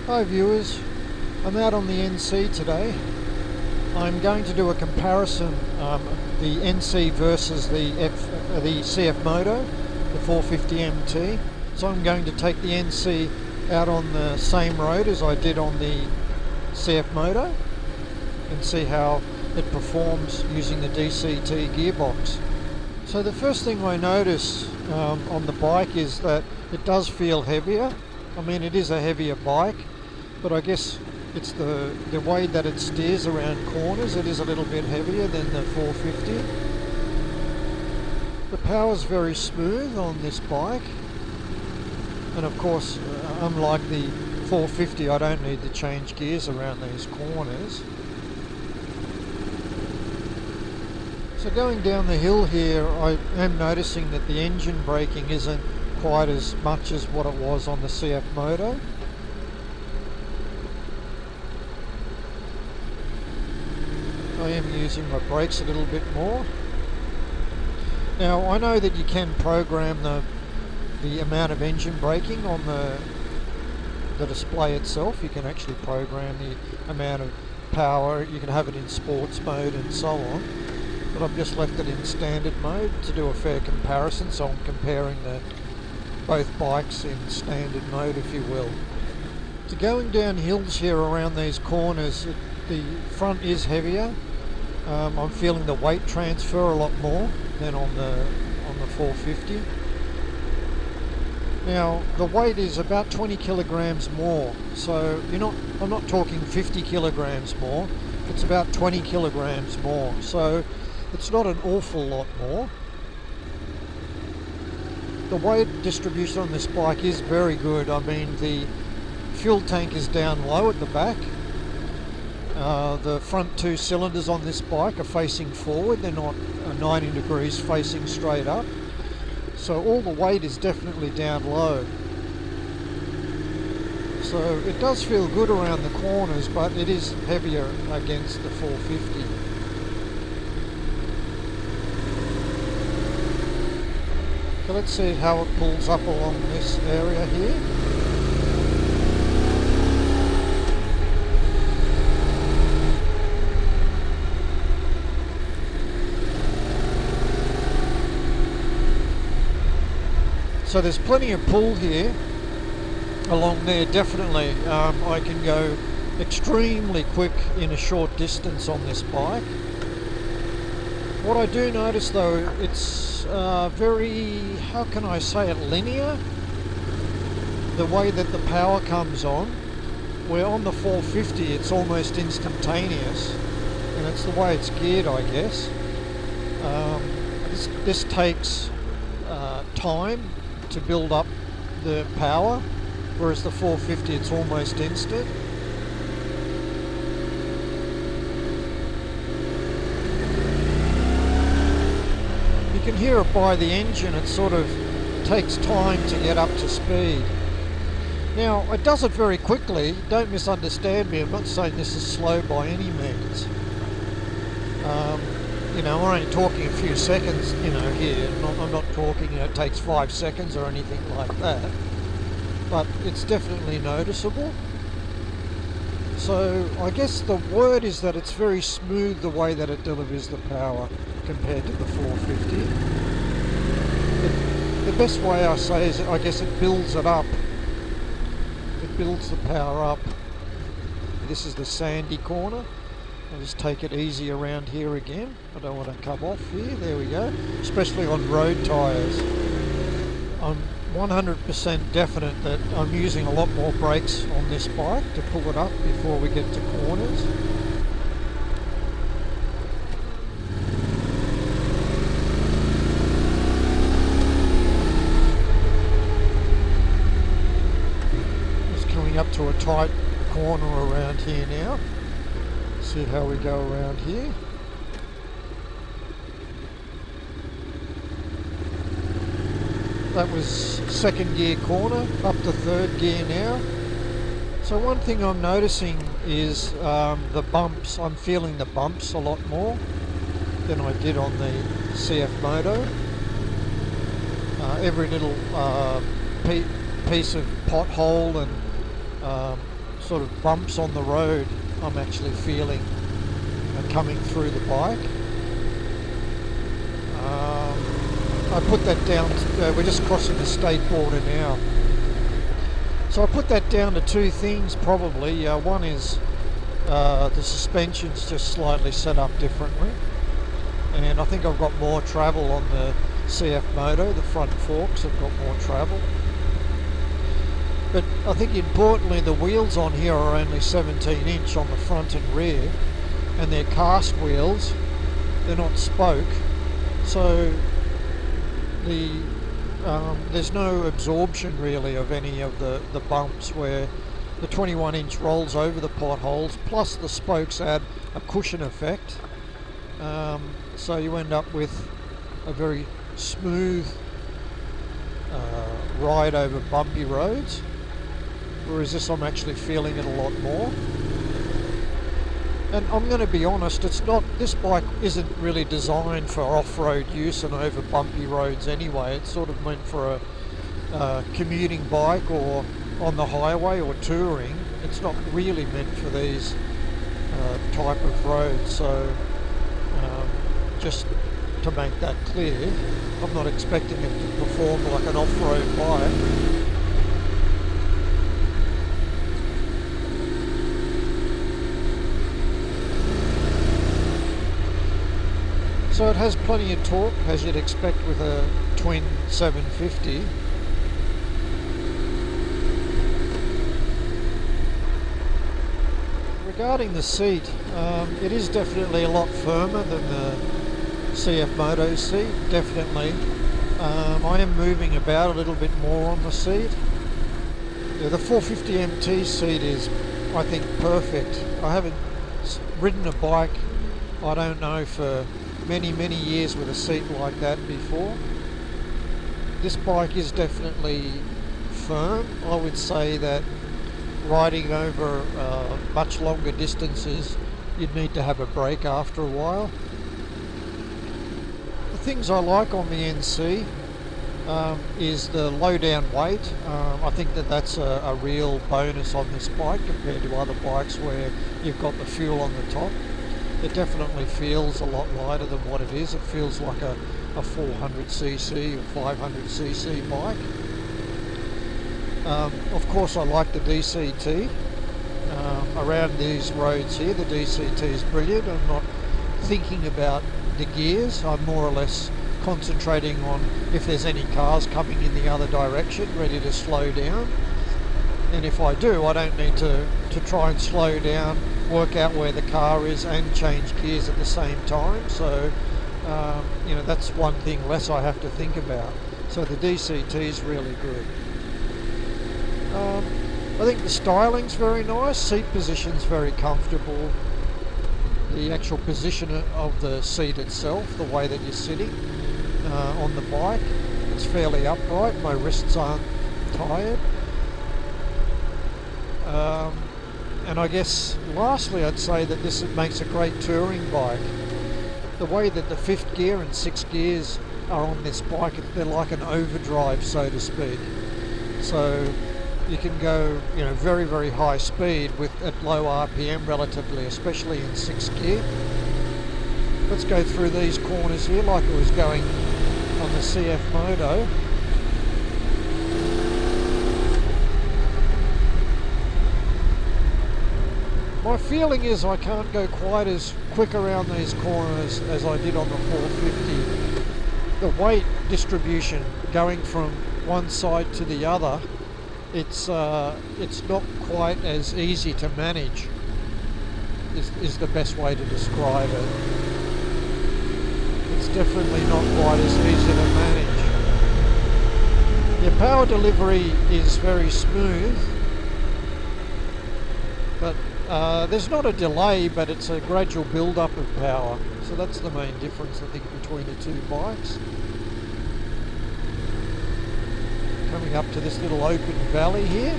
Hi viewers, I'm out on the NC today. I'm going to do a comparison, the NC versus the CF Moto, the 450 MT. So I'm going to take the NC out on the same road as I did on the CF Moto and see how it performs using the DCT gearbox. So the first thing I notice on the bike is that it does feel heavier. I mean, it is a heavier bike, but I guess it's the way that it steers around corners. It is a little bit heavier than the 450. The power's very smooth on this bike, and of course, unlike the 450, I don't need to change gears around these corners. So going down the hill here, I am noticing that the engine braking isn't quite as much as what it was on the CF Moto. I am using my brakes a little bit more. Now I know that you can program the amount of engine braking on the display itself. You can actually program the amount of power. You can have it in sports mode and so on. But I've just left it in standard mode to do a fair comparison, so I'm comparing both bikes in standard mode, if you will. So going down hills here around these corners, the front is heavier. I'm feeling the weight transfer a lot more than on the 450. Now the weight is about 20 kilograms more, so I'm not talking 50 kilograms more. It's about 20 kilograms more, so it's not an awful lot more. The weight distribution on this bike is very good. I mean, the fuel tank is down low at the back. The front two cylinders on this bike are facing forward. They're not 90 degrees facing straight up. So all the weight is definitely down low. So it does feel good around the corners, but it is heavier against the 450. So let's see how it pulls up along this area here. So there's plenty of pull here along there, definitely. I can go extremely quick in a short distance on this bike. What I do notice though, it's very, how can I say it, linear. The way that the power comes on, where on the 450 it's almost instantaneous, and it's the way it's geared, I guess. This takes time to build up the power, whereas the 450 it's almost instant. You can hear it by the engine, it sort of takes time to get up to speed. Now it does it very quickly, don't misunderstand me, I'm not saying this is slow by any means. We're only talking a few seconds, here. I'm not talking, it takes 5 seconds or anything like that. But it's definitely noticeable. So I guess the word is that it's very smooth the way that it delivers the power compared to the 450. The best way I say is, I guess it builds it up. It builds the power up. This is the sandy corner. I'll just take it easy around here again. I don't want to come off here. There we go. Especially on road tyres. I'm 100% definite that I'm using a lot more brakes on this bike to pull it up before we get to corners. Just coming up to a tight corner around here now. See how we go around here. That was second gear corner, up to third gear now. So one thing I'm noticing is the bumps. I'm feeling the bumps a lot more than I did on the CF Moto. Every little piece of pothole and sort of bumps on the road I'm actually feeling coming through the bike. I put that down, we're just crossing the state border now. So I put that down to two things probably. One is the suspension's just slightly set up differently. And I think I've got more travel on the CF Moto, the front forks have got more travel. But I think importantly the wheels on here are only 17 inch on the front and rear, and they're cast wheels, they're not spoke, so there's no absorption really of any of the bumps, where the 21 inch rolls over the potholes, plus the spokes add a cushion effect. So you end up with a very smooth ride over bumpy roads, whereas this I'm actually feeling it a lot more. And I'm going to be honest, this bike isn't really designed for off-road use and over bumpy roads anyway. It's sort of meant for a commuting bike or on the highway or touring. It's not really meant for these type of roads. So just to make that clear, I'm not expecting it to perform like an off-road bike. So it has plenty of torque, as you'd expect with a twin 750. Regarding the seat, it is definitely a lot firmer than the CF Moto seat, definitely. I am moving about a little bit more on the seat. Yeah, the 450MT seat is, I think, perfect. I haven't ridden a bike, I don't know, for many years with a seat like that before. This bike is definitely firm. I would say that riding over much longer distances, you'd need to have a brake after a while. The things I like on the NC is the low down weight. I think that's a real bonus on this bike compared to other bikes where you've got the fuel on the top. It definitely feels a lot lighter than what it is. It feels like a 400cc or 500cc bike. Of course I like the DCT. Around these roads here, the DCT is brilliant. I'm not thinking about the gears. I'm more or less concentrating on if there's any cars coming in the other direction, ready to slow down. And if I do, I don't need to try and slow down, work out where the car is and change gears at the same time. So that's one thing less I have to think about. So the DCT is really good. I think the styling's very nice, seat position's very comfortable. The actual position of the seat itself, the way that you're sitting on the bike, it's fairly upright, my wrists aren't tired. And I guess lastly I'd say that this makes a great touring bike. The way that the fifth gear and sixth gears are on this bike, they're like an overdrive, so to speak. So you can go very high speed at low RPM relatively, especially in sixth gear. Let's go through these corners here like it was going on the CF Moto. My feeling is I can't go quite as quick around these corners as I did on the 450. The weight distribution going from one side to the other, it's not quite as easy to manage, is the best way to describe it. It's definitely not quite as easy to manage. Your power delivery is very smooth, but there's not a delay, but it's a gradual build-up of power. So that's the main difference, I think, between the two bikes. Coming up to this little open valley here.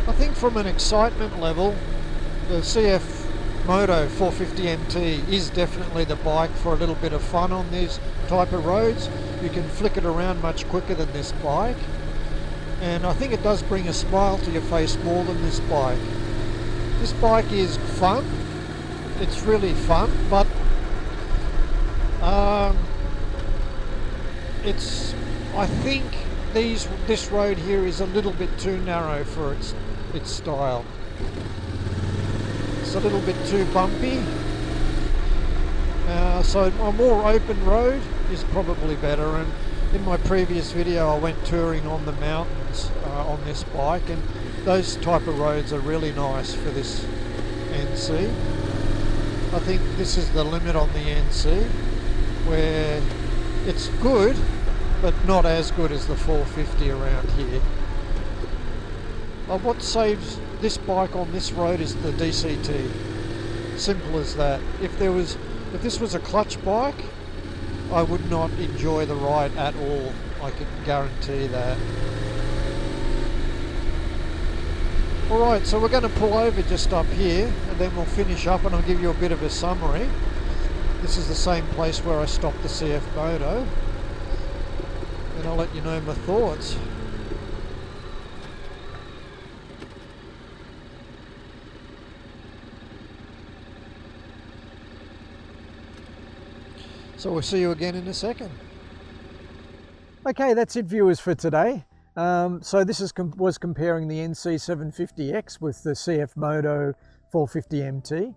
I think from an excitement level, the CF Moto 450 MT is definitely the bike for a little bit of fun on these type of roads. You can flick it around much quicker than this bike, and I think it does bring a smile to your face more than this bike. This bike is fun, it's really fun, but I think this road here is a little bit too narrow for its style. It's a little bit too bumpy, so a more open road is probably better. And in my previous video I went touring on the mountains on this bike, and those type of roads are really nice for this NC. I think this is the limit on the NC, where it's good but not as good as the 450 around here. What saves this bike on this road is the DCT. Simple as that. If this was a clutch bike, I would not enjoy the ride at all. I can guarantee that. Alright, so we're going to pull over just up here, and then we'll finish up and I'll give you a bit of a summary. This is the same place where I stopped the CF Moto, and I'll let you know my thoughts. So we'll see you again in a second. Okay, that's it, viewers, for today. So this was comparing the NC750X with the CF Moto 450 MT.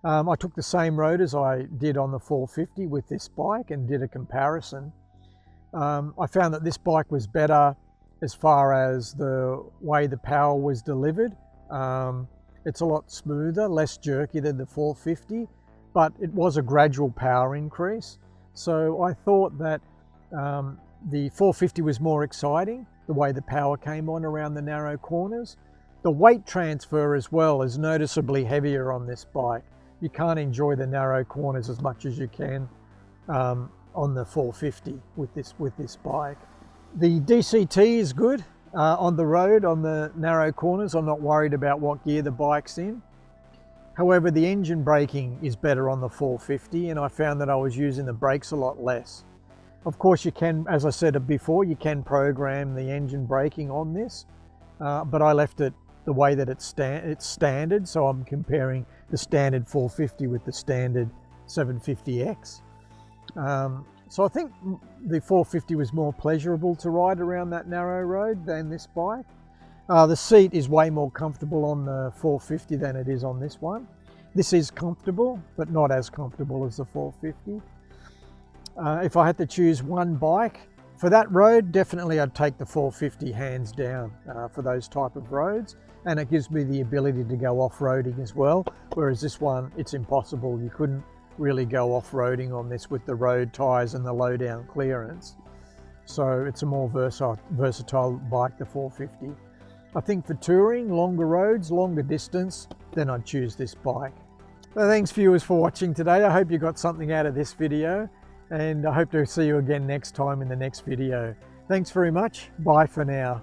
I took the same road as I did on the 450 with this bike and did a comparison. I found that this bike was better as far as the way the power was delivered. It's a lot smoother, less jerky than the 450, but it was a gradual power increase. So I thought that the 450 was more exciting, the way the power came on around the narrow corners. The weight transfer as well is noticeably heavier on this bike. You can't enjoy the narrow corners as much as you can on the 450 with this bike. The DCT is good on the road, on the narrow corners. I'm not worried about what gear the bike's in. However, the engine braking is better on the 450, and I found that I was using the brakes a lot less. Of course, you can, as I said before, you can program the engine braking on this, but I left it the way that it's standard, so I'm comparing the standard 450 with the standard 750X. So I think the 450 was more pleasurable to ride around that narrow road than this bike. The seat is way more comfortable on the 450 than it is on this one. This is comfortable, but not as comfortable as the 450. If I had to choose one bike for that road, definitely I'd take the 450 hands down for those type of roads, and it gives me the ability to go off-roading as well, whereas this one, it's impossible. You couldn't really go off-roading on this with the road tyres and the low-down clearance. So it's a more versatile bike, the 450. I think for touring, longer roads, longer distance, then I'd choose this bike. So thanks, viewers, for watching today. I hope you got something out of this video, and I hope to see you again next time in the next video. Thanks very much. Bye for now.